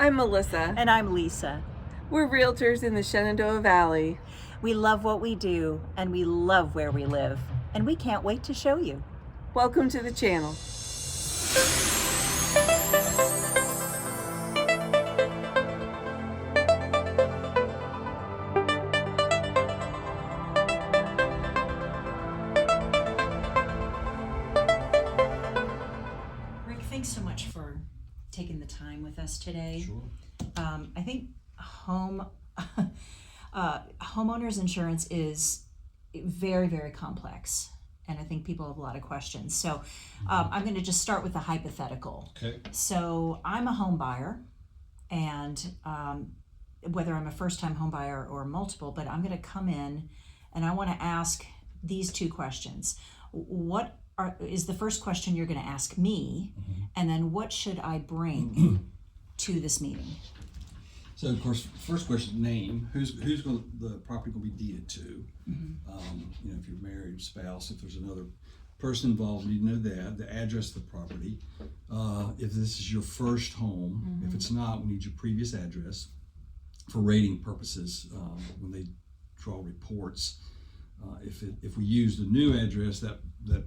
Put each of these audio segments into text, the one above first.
I'm Melissa. And I'm Lisa. We're realtors in the Shenandoah Valley. We love what we do, and we love where we live, and we can't wait to show you. Welcome to the channel. Rick, thanks so much for taking the time with us today. Sure. I think homeowners insurance is very, very complex, and I think people have a lot of questions. So I'm going to just start with a hypothetical. Okay. So I'm a home buyer, and whether I'm a first-time home buyer or multiple, but I'm going to come in and I want to ask these two questions. What is the first question you're going to ask me, and then what should I bring to this meeting? So of course, first question: name. Who's going the property going to be deeded to? If you're married, spouse. If there's another person involved, you know that. The address of the property. If this is your first home, if it's not, we need your previous address for rating purposes when they draw reports. If we use the new address, that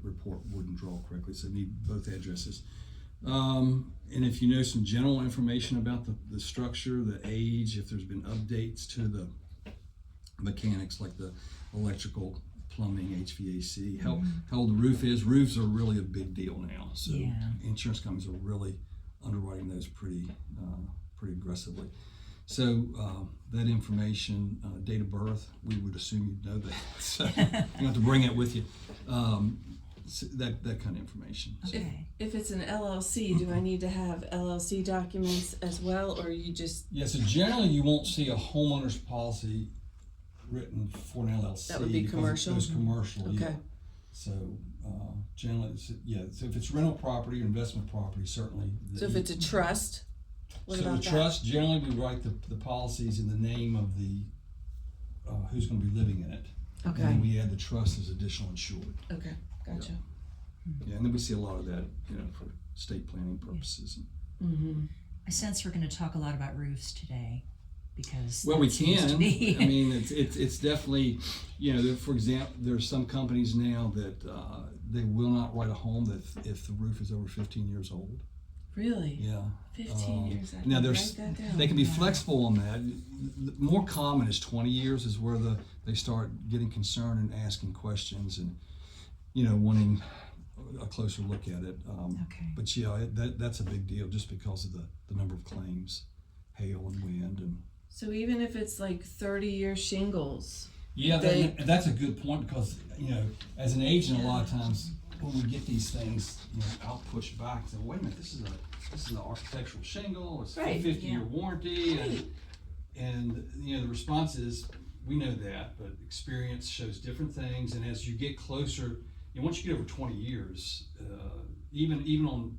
report wouldn't draw correctly, so need both addresses. And if you know some general information about the structure, the age, if there's been updates to the mechanics like the electrical, plumbing, HVAC, how old the roof is. Roofs are really a big deal now, so insurance companies are really underwriting those pretty aggressively. So that information, date of birth, we would assume you'd know that. So you don't have to bring it with you. So that kind of information. So. If it's an LLC, do I need to have LLC documents as well, or you just? Yeah, so generally you won't see a homeowner's policy written for an LLC. That would be commercial? It goes commercial, Okay. yeah. So generally, so if it's rental property or investment property, certainly. So if it's a trust, what about that? So the trust, generally we write the policies in the name of the who's going to be living in it. Okay. And then we add the trust as additional insured. Okay, gotcha. Yeah, and then we see a lot of that, for estate planning purposes. I sense we're going to talk a lot about roofs today, because Well, we that seems can. to be- I mean, it's definitely, for example, there's some companies now that they will not write a home that if the roof is over 15 years old. Really? Yeah. 15 years. I Now can there's write that down. they can be flexible on that. The more common is 20 years is where they start getting concerned and asking questions and wanting a closer look at it. But yeah, that's a big deal just because of the number of claims, hail and wind and. So even if it's like 30-year shingles. Yeah, that's a good point because as an agent, a lot of times when we get these things, I'll push back and say, wait a minute, this is an architectural shingle. It's a 50-year warranty, and the response is we know that, but experience shows different things, and as you get closer, once you get over 20 years, even on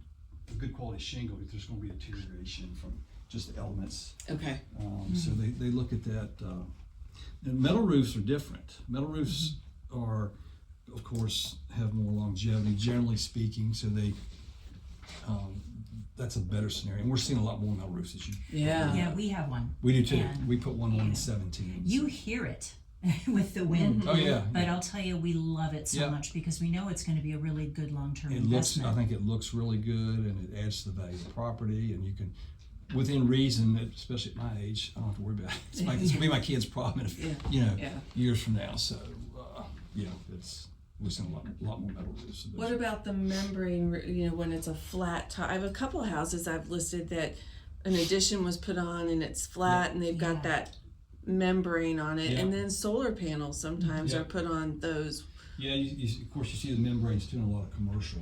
a good quality shingle, there's going to be deterioration from just the elements. Okay. So they look at that. And metal roofs are different. Metal roofs are, of course, have more longevity, generally speaking. So that's a better scenario. And we're seeing a lot more metal roofs as you. Yeah, we have one. We do too. And we put one on in 17. You hear it with the wind. Oh yeah. But I'll tell you, we love it so much because we know it's going to be a really good long-term investment. investment. I think it looks really good, and it adds to the value of the property, and you can. Within reason, especially at my age, I don't have to worry about it. It's going to be my kid's problem, years from now. So, we're seeing a lot more metal roofs. What about the membrane, when it's a flat top? I have a couple houses I've listed that an addition was put on and it's flat and they've got that membrane on it. And then solar panels sometimes are put on those. Yeah, of course you see the membranes too in a lot of commercial.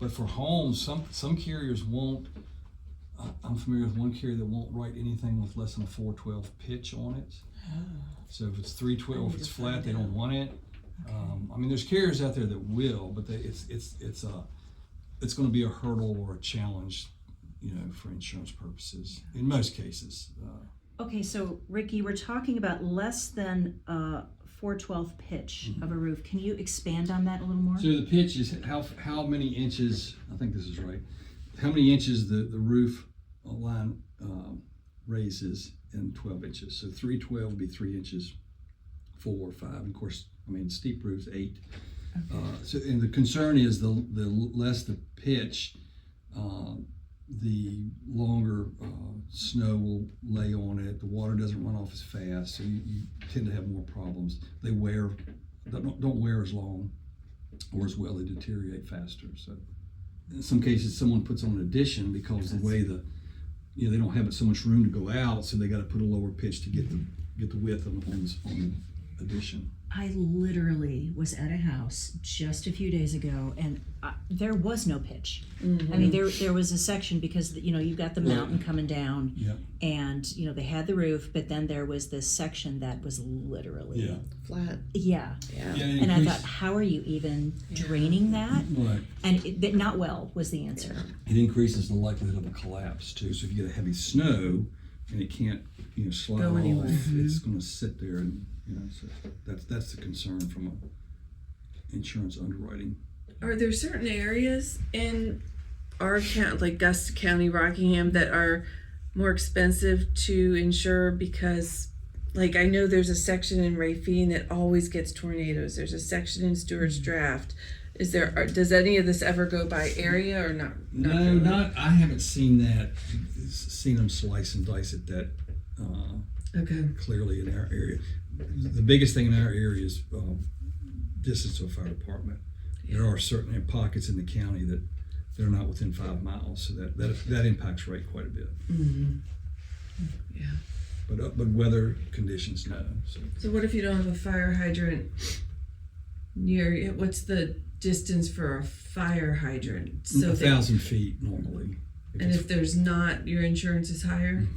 But for homes, some carriers won't. I'm familiar with one carrier that won't write anything with less than a 412 pitch on it. So if it's 312, if it's flat, they don't want it. I mean, there's carriers out there that will, but it's going to be a hurdle or a challenge, for insurance purposes in most cases. Okay, so Ricky, we're talking about less than 4/12 pitch of a roof. Can you expand on that a little more? So the pitch is how many inches. I think this is right. How many inches the roof line raises in 12 inches. So 312 would be 3 inches, 4 or 5. And of course, I mean, steep roofs 8. So, and the concern is the less the pitch, the longer snow will lay on it. The water doesn't run off as fast, so you tend to have more problems. They don't wear as long or as well. They deteriorate faster. So in some cases, someone puts on an addition because the way they don't have so much room to go out, so they got to put a lower pitch to get the width on the addition. I literally was at a house just a few days ago, and there was no pitch. I mean, there was a section because you've got the mountain coming down, and they had the roof, but then there was this section that was literally flat. Yeah. And I thought, how are you even draining that? Right. And not well was the answer. It increases the likelihood of a collapse too. So if you get a heavy snow and it can't slide Go off, anywhere. it's going to sit there, and so that's the concern from an insurance underwriting. Are there certain areas in our county, like Augusta County, Rockingham, that are more expensive to insure? Because, like, I know there's a section in Rafine that always gets tornadoes. There's a section in Stewart's Draft. Does any of this ever go by area or not? No, I haven't seen that. Seen them slice and dice it that clearly in our area. The biggest thing in our area is distance to a fire department. There are certain pockets in the county that they're not within 5 miles, so that impacts rate quite a bit. Yeah. But weather conditions, no. So what if you don't have a fire hydrant near you? What's the distance for a fire hydrant? So 1,000 feet normally. And if there's not, your insurance is higher?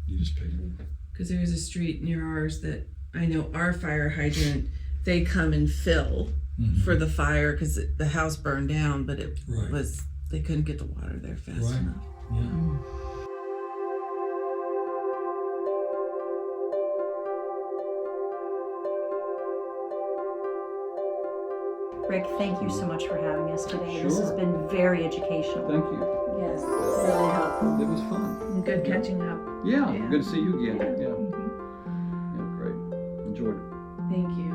You just pay more. Because there is a street near ours that I know our fire hydrant, they come and fill for the fire because the house burned down, but it was, they couldn't get the water there fast enough. Yeah. Rick, thank you so much for having us today. This has Sure. been very educational. Thank you. Yes, really helpful. It was fun. Good catching up. Yeah, Yeah. good to see you again. Yeah, great. Enjoyed it. Thank you.